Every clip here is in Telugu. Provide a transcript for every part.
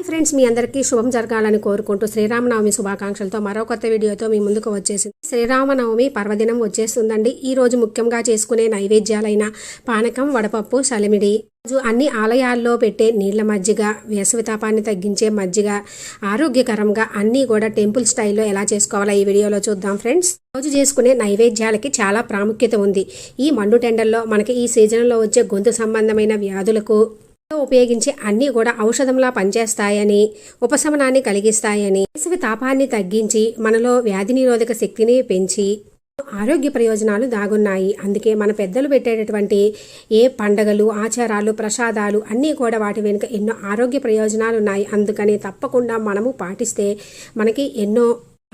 ఫ్రెండ్స్, మీ అందరికీ శుభం జరగాలని కోరుకుంటూ శ్రీరామనవమి శుభాకాంక్షలతో మరో కొత్త వీడియోతో మీ ముందుకు వచ్చేసింది. శ్రీరామనవమి పర్వదినం వచ్చేస్తుందండి. ఈ రోజు ముఖ్యంగా చేసుకునే నైవేద్యాలైన పానకం, వడపప్పు, సలిమిడి, అన్ని ఆలయాల్లో పెట్టే నీళ్ల మజ్జిగ, వేసవి తాపాన్ని తగ్గించే మజ్జిగ, ఆరోగ్యకరంగా అన్నీ కూడా టెంపుల్ స్టైల్లో ఎలా చేసుకోవాలో ఈ వీడియోలో చూద్దాం ఫ్రెండ్స్. రోజు చేసుకునే నైవేద్యాలకి చాలా ప్రాముఖ్యత ఉంది. ఈ మండు టెండల్లో మనకి ఈ సీజన్లో వచ్చే గొంతు సంబంధమైన వ్యాధులకు ఉపయోగించే అన్నీ కూడా ఔషధంలా పనిచేస్తాయని, ఉపశమనాన్ని కలిగిస్తాయని, వేసవి తాపాన్ని తగ్గించి మనలో వ్యాధి నిరోధక శక్తిని పెంచి ఆరోగ్య ప్రయోజనాలు దాగున్నాయి. అందుకే మన పెద్దలు పెట్టేటటువంటి ఏ పండగలు, ఆచారాలు, ప్రసాదాలు అన్నీ కూడా వాటి వెనుక ఎన్నో ఆరోగ్య ప్రయోజనాలు ఉన్నాయి. అందుకని తప్పకుండా మనము పాటిస్తే మనకి ఎన్నో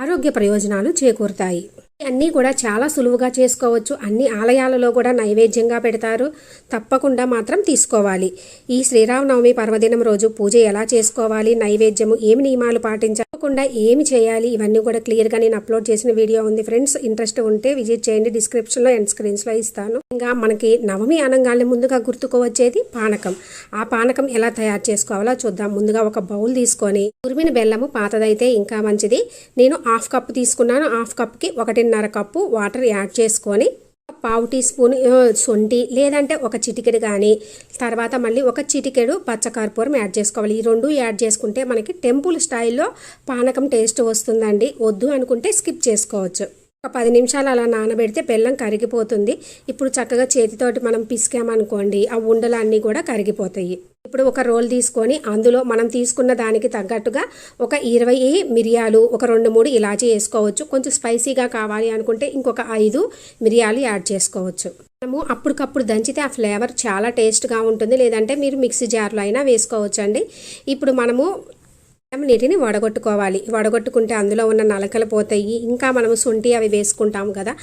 ఆరోగ్య ప్రయోజనాలు చేకూరుతాయి. అన్నీ కూడా చాలా సులువుగా చేసుకోవచ్చు. అన్ని ఆలయాలలో కూడా నైవేద్యంగా పెడతారు. తప్పకుండా మాత్రం తీసుకోవాలి. ఈ శ్రీరామనవమి పర్వదినం రోజు పూజ ఎలా చేసుకోవాలి, నైవేద్యము ఏమి నియమాలు పాటించకుండా ఏమి చేయాలి, ఇవన్నీ కూడా క్లియర్గా నేను అప్లోడ్ చేసిన వీడియో ఉంది ఫ్రెండ్స్. ఇంట్రెస్ట్ ఉంటే విజిట్ చేయండి. డిస్క్రిప్షన్లో అండ్ స్క్రీన్స్లో ఇస్తాను. ఇంకా మనకి నవమి అనగానే ముందుగా గుర్తుకోవచ్చేది పానకం. ఆ పానకం ఎలా తయారు చేసుకోవాలో చూద్దాం. ముందుగా ఒక బౌల్ తీసుకొని తురిమిన బెల్లము, పాతదైతే ఇంకా మంచిది. నేను హాఫ్ కప్ తీసుకున్నాను. హాఫ్ కప్కి 1.5 కప్పు వాటర్ యాడ్ చేసుకొని, పావు టీ స్పూన్ శొంఠి లేదంటే ఒక చిటికెడు కానీ, తర్వాత మళ్ళీ ఒక చిటికెడు పచ్చకర్పూరం యాడ్ చేసుకోవాలి. ఈ రెండు యాడ్ చేసుకుంటే మనకి టెంపుల్ స్టైల్లో పానకం టేస్ట్ వస్తుందండి. వద్దు అనుకుంటే స్కిప్ చేసుకోవచ్చు. ఒక 10 నిమిషాలు అలా నానబెడితే బెల్లం కరిగిపోతుంది. ఇప్పుడు చక్కగా చేతితోటి మనం పిసికామనుకోండి, ఆ ఉండలు అన్నీ కూడా కరిగిపోతాయి. ఇప్పుడు ఒక రోల్ తీసుకొని అందులో మనం తీసుకున్న దానికి తగ్గట్టుగా ఒక 20 మిరియాలు, ఒక 2-3 ఇలాచీ వేసుకోవచ్చు. కొంచెం స్పైసీగా కావాలి అనుకుంటే ఇంకొక 5 మిరియాలు యాడ్ చేసుకోవచ్చు. మనము అప్పటికప్పుడు దంచితే ఆ ఫ్లేవర్ చాలా టేస్ట్గా ఉంటుంది. లేదంటే మీరు మిక్సీ జార్లో అయినా వేసుకోవచ్చండి. ఇప్పుడు మనము నీటిని వడగొట్టుకోవాలి. వడగొట్టుకుంటే అందులో ఉన్న నలకలు పోతాయి. ఇంకా మనము శొంఠి అవి వేసుకుంటాము కదా,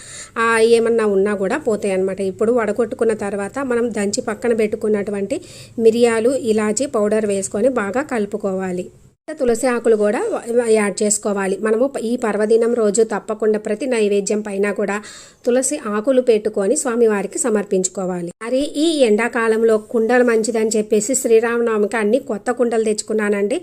ఏమన్నా ఉన్నా కూడా పోతాయి అన్నమాట. ఇప్పుడు వడగొట్టుకున్న తర్వాత మనం దంచి పక్కన పెట్టుకున్నటువంటి మిరియాలు, ఇలాచీ పౌడర్ వేసుకొని బాగా కలుపుకోవాలి. తులసి ఆకులు కూడా యాడ్ చేసుకోవాలి. మనము ఈ పర్వదినం రోజు తప్పకుండా ప్రతి నైవేద్యం పైన కూడా తులసి ఆకులు పెట్టుకొని స్వామివారికి సమర్పించుకోవాలి. మరి ఈ ఎండాకాలంలో కుండలు మంచిదని చెప్పేసి శ్రీరామనవమికి అన్ని కొత్త కుండలు తెచ్చుకున్నానండి.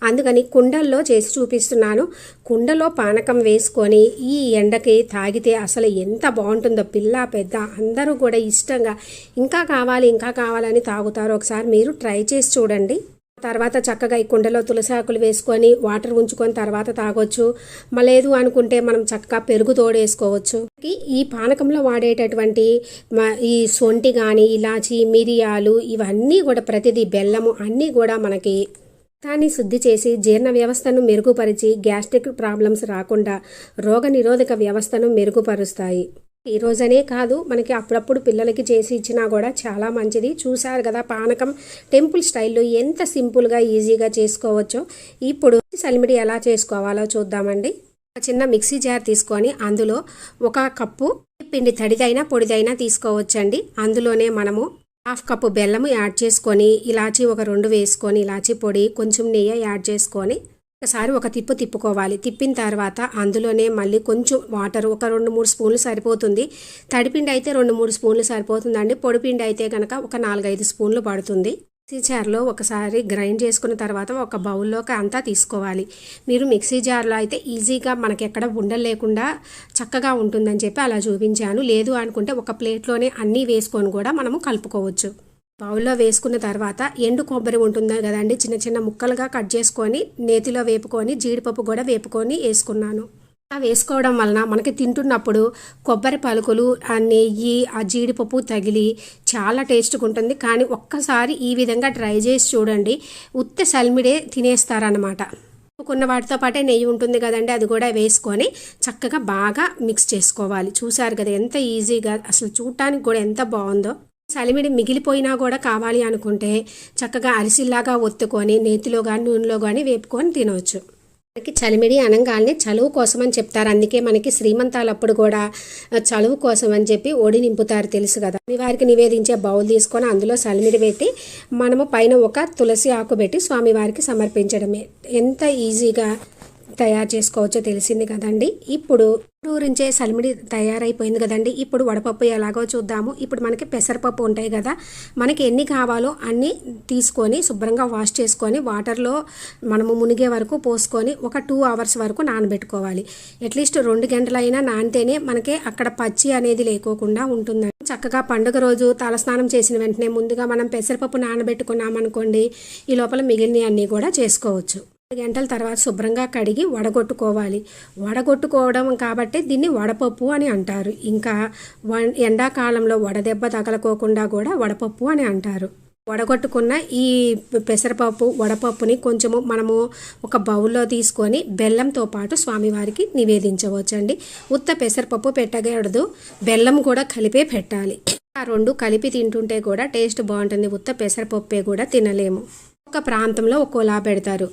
అందుకని కుండల్లో చేసి చూపిస్తున్నాను. కుండలో పానకం వేసుకొని ఈ ఎండకి తాగితే అసలు ఎంత బాగుంటుందో, పిల్ల పెద్ద అందరూ కూడా ఇష్టంగా ఇంకా కావాలని తాగుతారు. ఒకసారి మీరు ట్రై చేసి చూడండి. తర్వాత చక్కగా ఈ కుండలో తులసి ఆకులు వేసుకొని వాటర్ ఉంచుకొని తర్వాత తాగొచ్చు. లేదు అనుకుంటే మనం చక్కగా పెరుగు తోడేసుకోవచ్చు. ఈ పానకంలో వాడేటటువంటి ఈ శొంఠి కానీ, ఇలాచి, మిరియాలు ఇవన్నీ కూడా ప్రతిదీ, బెల్లము అన్నీ కూడా మనకి రక్తాన్ని శుద్ధి చేసి జీర్ణ వ్యవస్థను మెరుగుపరిచి గ్యాస్ట్రిక్ ప్రాబ్లమ్స్ రాకుండా రోగ నిరోధక వ్యవస్థను మెరుగుపరుస్తాయి. ఈ రోజనే కాదు, మనకి అప్పుడప్పుడు పిల్లలకి చేసి ఇచ్చినా కూడా చాలా మంచిది. చూశారు కదా పానకం టెంపుల్ స్టైల్లో ఎంత సింపుల్గా ఈజీగా చేసుకోవచ్చో. ఇప్పుడు సలిమిడి ఎలా చేసుకోవాలో చూద్దామండి. ఒక చిన్న మిక్సీ జార్ తీసుకొని అందులో 1 కప్పు పిండి, తడిదైనా పొడిదైనా తీసుకోవచ్చండి. అందులోనే మనము హాఫ్ కప్పు బెల్లము యాడ్ చేసుకొని, ఇలాచి ఒక 2 వేసుకొని, ఇలాచి పొడి, కొంచెం నెయ్యి యాడ్ చేసుకొని ఒకసారి ఒక తిప్పుకోవాలి. తిప్పిన తర్వాత అందులోనే మళ్ళీ కొంచెం వాటర్, ఒక 2-3 స్పూన్లు సరిపోతుంది. తడిపిండి అయితే 2-3 స్పూన్లు సరిపోతుందండి. పొడిపిండి అయితే కనుక ఒక 4-5 స్పూన్లు పడుతుంది. మిక్సీ జార్లో ఒకసారి గ్రైండ్ చేసుకున్న తర్వాత ఒక బౌల్లోకి అంతా తీసుకోవాలి. మీరు మిక్సీ జార్లో అయితే ఈజీగా మనకి ఎక్కడ ఉండలు లేకుండా చక్కగా ఉంటుందని చెప్పి అలా చూపించాను. లేదు అనుకుంటే ఒక ప్లేట్లోనే అన్నీ వేసుకొని కూడా మనము కలుపుకోవచ్చు. బౌల్లో వేసుకున్న తర్వాత ఎండు కొబ్బరి ఉంటుంది కదండి, చిన్న చిన్న ముక్కలుగా కట్ చేసుకొని నేతిలో వేపుకొని, జీడిపప్పు కూడా వేపుకొని వేసుకున్నాను. అలా వేసుకోవడం వలన మనకి తింటున్నప్పుడు కొబ్బరి పలుకులు, ఆ నెయ్యి, ఆ జీడిపప్పు తగిలి చాలా టేస్ట్గా ఉంటుంది. కానీ ఒక్కసారి ఈ విధంగా ట్రై చేసి చూడండి, ఉత్త సలిమిడే తినేస్తారనమాట. కొన్న వాటితో పాటే నెయ్యి ఉంటుంది కదండి, అది కూడా వేసుకొని చక్కగా బాగా మిక్స్ చేసుకోవాలి. చూసారు కదా ఎంత ఈజీగా, అసలు చూడటానికి కూడా ఎంత బాగుందో. సలిమిడి మిగిలిపోయినా కూడా కావాలి అనుకుంటే చక్కగా అరిసిల్లాగా ఒత్తుకొని నేతిలో కానీ నూనెలో కానీ వేపుకొని తినవచ్చు. మనకి చలిమిడి అనగానే చలువు కోసం అని చెప్తారు. అందుకే మనకి శ్రీమంతాలప్పుడు కూడా చలువు కోసం అని చెప్పి ఒడి నింపుతారు, తెలుసు కదా. స్వామివారికి నివేదించే బౌల్ తీసుకొని అందులో చలిమిడి పెట్టి మనము పైన ఒక తులసి ఆకు పెట్టి స్వామివారికి సమర్పించడమే. ఎంత ఈజీగా తయారు చేసుకోవచ్చో తెలిసింది కదండి. ఇప్పుడు ఊరించే సలిమిడి తయారైపోయింది కదండి. ఇప్పుడు వడపప్పు ఎలాగో చూద్దాము. ఇప్పుడు మనకి పెసరపప్పు ఉంటాయి కదా, మనకి ఎన్ని కావాలో అన్నీ తీసుకొని శుభ్రంగా వాష్ చేసుకొని వాటర్లో మనము మునిగే వరకు పోసుకొని ఒక 2 అవర్స్ వరకు నానబెట్టుకోవాలి. అట్లీస్ట్ 2 గంటలైనా నానితేనే మనకి అక్కడ పచ్చి అనేది లేకోకుండా ఉంటుందండి. చక్కగా పండుగ రోజు తలస్నానం చేసిన వెంటనే ముందుగా మనం పెసరపప్పు నానబెట్టుకున్నామనుకోండి, ఈ లోపల మిగిలినవి అన్నీ కూడా చేసుకోవచ్చు. 2 గంటల తర్వాత శుభ్రంగా కడిగి వడగొట్టుకోవాలి. వడగొట్టుకోవడం కాబట్టి దీన్ని వడపప్పు అని అంటారు. ఇంకా ఎండాకాలంలో వడదెబ్బ తగలకోకుండా కూడా వడపప్పు అని అంటారు. వడగొట్టుకున్న ఈ పెసరపప్పు వడపప్పుని కొంచెము మనము ఒక బౌల్లో తీసుకొని బెల్లంతో పాటు స్వామివారికి నివేదించవచ్చండి. ఉత్త పెసరపప్పు పెట్టకూడదు, బెల్లం కూడా కలిపే పెట్టాలి. ఆ 2 కలిపి తింటుంటే కూడా టేస్ట్ బాగుంటుంది. ఉత్త పెసరపప్పే కూడా తినలేము. ఒక ప్రాంతంలో ఒక్కోలా పెడతారు.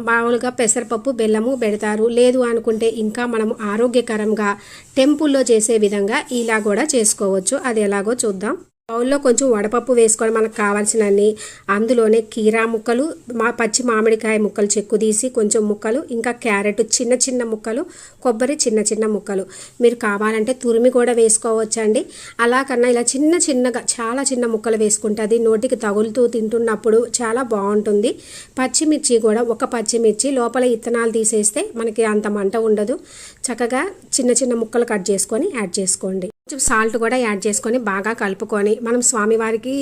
మామూలుగా పెసరపప్పు బెల్లము పెడతారు. లేదు అనుకుంటే ఇంకా మనము ఆరోగ్యకరంగా టెంపుల్లో చేసే విధంగా ఇలా కూడా చేసుకోవచ్చు. అది ఎలాగో చూద్దాం. బౌల్లో కొంచెం వడపప్పు వేసుకొని మనకు కావాల్సినన్ని, అందులోనే కీరా ముక్కలు, పచ్చి మామిడికాయ ముక్కలు చెక్కు తీసి కొంచెం ముక్కలు, ఇంకా క్యారెట్ చిన్న చిన్న ముక్కలు, కొబ్బరి చిన్న చిన్న ముక్కలు. మీరు కావాలంటే తురిమి కూడా వేసుకోవచ్చండి. అలా కన్నా ఇలా చిన్న చిన్నగా చాలా చిన్న ముక్కలు వేసుకుంటే అది నోటికి తగులుతూ తింటున్నప్పుడు చాలా బాగుంటుంది. పచ్చిమిర్చి కూడా ఒక పచ్చిమిర్చి లోపల ఇత్తనాలు తీసేస్తే మనకి అంత మంట ఉండదు. చక్కగా చిన్న చిన్న ముక్కలు కట్ చేసుకొని యాడ్ చేసుకోండి. కొంచెం సాల్ట్ కూడా యాడ్ చేసుకొని బాగా కలుపుకొని మనం స్వామివారికి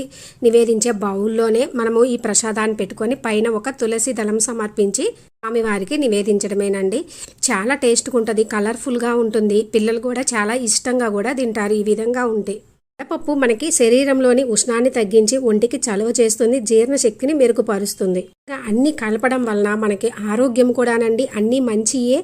నివేదించే బౌల్లోనే మనము ఈ ప్రసాదాన్ని పెట్టుకొని పైన ఒక తులసి దళం సమర్పించి స్వామివారికి నివేదించడమేనండి. చాలా టేస్ట్గా ఉంటుంది, కలర్ఫుల్గా ఉంటుంది. పిల్లలు కూడా చాలా ఇష్టంగా కూడా తింటారు ఈ విధంగా ఉంటే. వడపప్పు మనకి శరీరంలోని ఉష్ణాన్ని తగ్గించి ఒంటికి చలువ చేస్తుంది, జీర్ణశక్తిని మెరుగుపరుస్తుంది. అన్నీ కలపడం వలన మనకి ఆరోగ్యం కూడానండి అన్నీ మంచియే.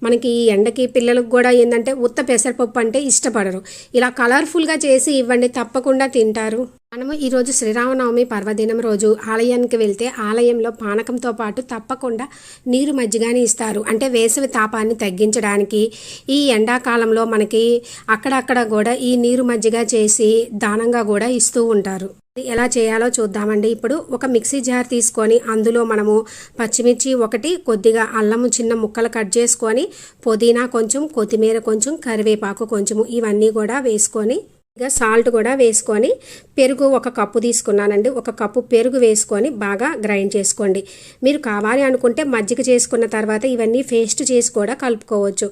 మనకి ఈ ఎండకి పిల్లలకు కూడా ఏంటంటే ఉత్త పెసరపప్పు అంటే ఇష్టపడరు. ఇలా కలర్ఫుల్గా చేసి ఇవ్వండి, తప్పకుండా తింటారు. మనము ఈరోజు శ్రీరామనవమి పర్వదినం రోజు ఆలయానికి వెళ్తే ఆలయంలో పానకంతో పాటు తప్పకుండా నీరు మజ్జిగని ఇస్తారు. అంటే వేసవి తాపాన్ని తగ్గించడానికి ఈ ఎండాకాలంలో మనకి అక్కడక్కడ కూడా ఈ నీరు మజ్జిగ చేసి దానంగా కూడా ఇస్తూ ఉంటారు. ఎలా చేయాలో చూద్దామండి. ఇప్పుడు ఒక మిక్సీ జార్ తీసుకొని అందులో మనము పచ్చిమిర్చి ఒకటి, కొద్దిగా అల్లము చిన్న ముక్కలు కట్ చేసుకొని, పుదీనా కొంచెం, కొత్తిమీర కొంచెం, కరివేపాకు కొంచెము ఇవన్నీ కూడా వేసుకొని, ఇక సాల్ట్ కూడా వేసుకొని, పెరుగు 1 కప్పు తీసుకున్నానండి. 1 కప్పు పెరుగు వేసుకొని బాగా గ్రైండ్ చేసుకోండి. మీరు కావాలి అనుకుంటే మజ్జిగ చేసుకున్న తర్వాత ఇవన్నీ పేస్ట్ చేసి కూడా కలుపుకోవచ్చు.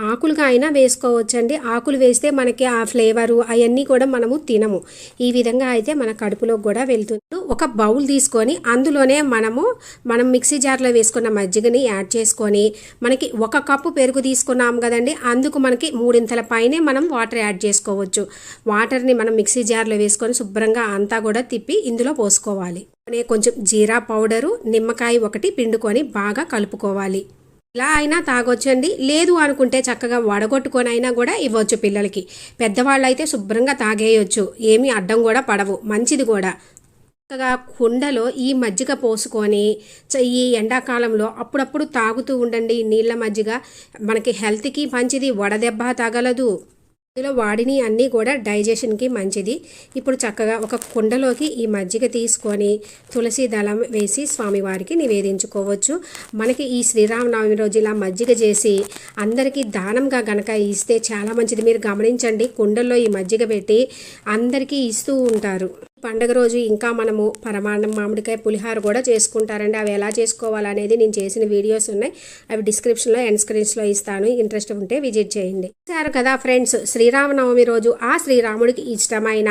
ఆకులుగా అయినా వేసుకోవచ్చండి. ఆకులు వేస్తే మనకి ఆ ఫ్లేవరు అవన్నీ కూడా మనము తినము. ఈ విధంగా అయితే మన కడుపులోకి కూడా వెళ్తుంది. ఒక బౌల్ తీసుకొని అందులోనే మనం మిక్సీ జార్లో వేసుకున్న మజ్జిగని యాడ్ చేసుకొని, మనకి 1 కప్పు పెరుగు తీసుకున్నాం కదండి, అందుకు మనకి 3 పైనే మనం వాటర్ యాడ్ చేసుకోవచ్చు. వాటర్ని మనం మిక్సీ జార్లో వేసుకొని శుభ్రంగా అంతా కూడా తిప్పి ఇందులో పోసుకోవాలి. కొంచెం జీరా పౌడరు, నిమ్మకాయ 1 పిండుకొని బాగా కలుపుకోవాలి. ఇలా అయినా తాగొచ్చండి. లేదు అనుకుంటే చక్కగా వడగొట్టుకొని అయినా కూడా ఇవ్వచ్చు పిల్లలకి. పెద్దవాళ్ళు అయితే శుభ్రంగా తాగేయొచ్చు, ఏమీ అడ్డం కూడా పడవు, మంచిది కూడా. చక్కగా కుండలో ఈ మజ్జిగ పోసుకొని ఈ ఎండాకాలంలో అప్పుడప్పుడు తాగుతూ ఉండండి. నీళ్ళ మజ్జిగ మనకి హెల్త్కి మంచిది, వడదెబ్బ తగలదు. ఇందులో వాడిని అన్నీ కూడా డైజెషన్కి మంచిది. ఇప్పుడు చక్కగా ఒక కుండలోకి ఈ మజ్జిగ తీసుకొని తులసి దళం వేసి స్వామివారికి నివేదించుకోవచ్చు. మనకి ఈ శ్రీరామనవమి రోజు ఇలా మజ్జిగ చేసి అందరికీ దానంగా గనక ఇస్తే చాలా మంచిది. మీరు గమనించండి, కుండల్లో ఈ మజ్జిగ పెట్టి అందరికీ ఇస్తూ ఉంటారు. పండుగ రోజు ఇంకా మనము పరమాన్నం, మామిడికాయ పులిహార కూడా చేసుకుంటారండి. అవి ఎలా చేసుకోవాలనేది నేను చేసిన వీడియోస్ ఉన్నాయి. అవి డిస్క్రిప్షన్లో ఎండ్ స్క్రీన్స్లో ఇస్తాను. ఇంట్రెస్ట్ ఉంటే విజిట్ చేయండి. సరే కదా ఫ్రెండ్స్, శ్రీరామనవమి రోజు ఆ శ్రీరాముడికి ఇష్టమైన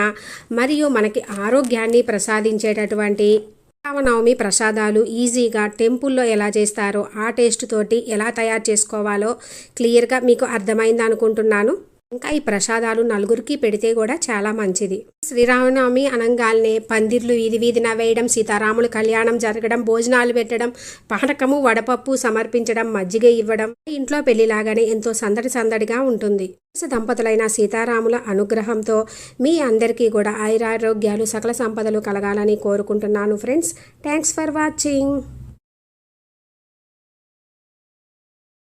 మరియు మనకి ఆరోగ్యాన్ని ప్రసాదించేటటువంటి శ్రీరామనవమి ప్రసాదాలు ఈజీగా టెంపుల్లో ఎలా చేస్తారో ఆ టేస్ట్ తోటి ఎలా తయారు చేసుకోవాలో క్లియర్గా మీకు అర్థమైంది అనుకుంటున్నాను. ఇంకా ఈ ప్రసాదాలు నలుగురికి పెడితే కూడా చాలా మంచిది. శ్రీరామనవమి అనంగాల్నే పందిర్లు వీధి వీధిన వేయడం, సీతారాముల కళ్యాణం జరగడం, భోజనాలు పెట్టడం, పానకము వడపప్పు సమర్పించడం, మజ్జిగ ఇవ్వడం ఇంట్లో పెళ్లిలాగానే ఎంతో సందడి సందడిగా ఉంటుంది. దంపతులైన సీతారాముల అనుగ్రహంతో మీ అందరికీ కూడా ఆయురారోగ్యాలు, సకల సంపదలు కలగాలని కోరుకుంటున్నాను ఫ్రెండ్స్. Thanks for watching.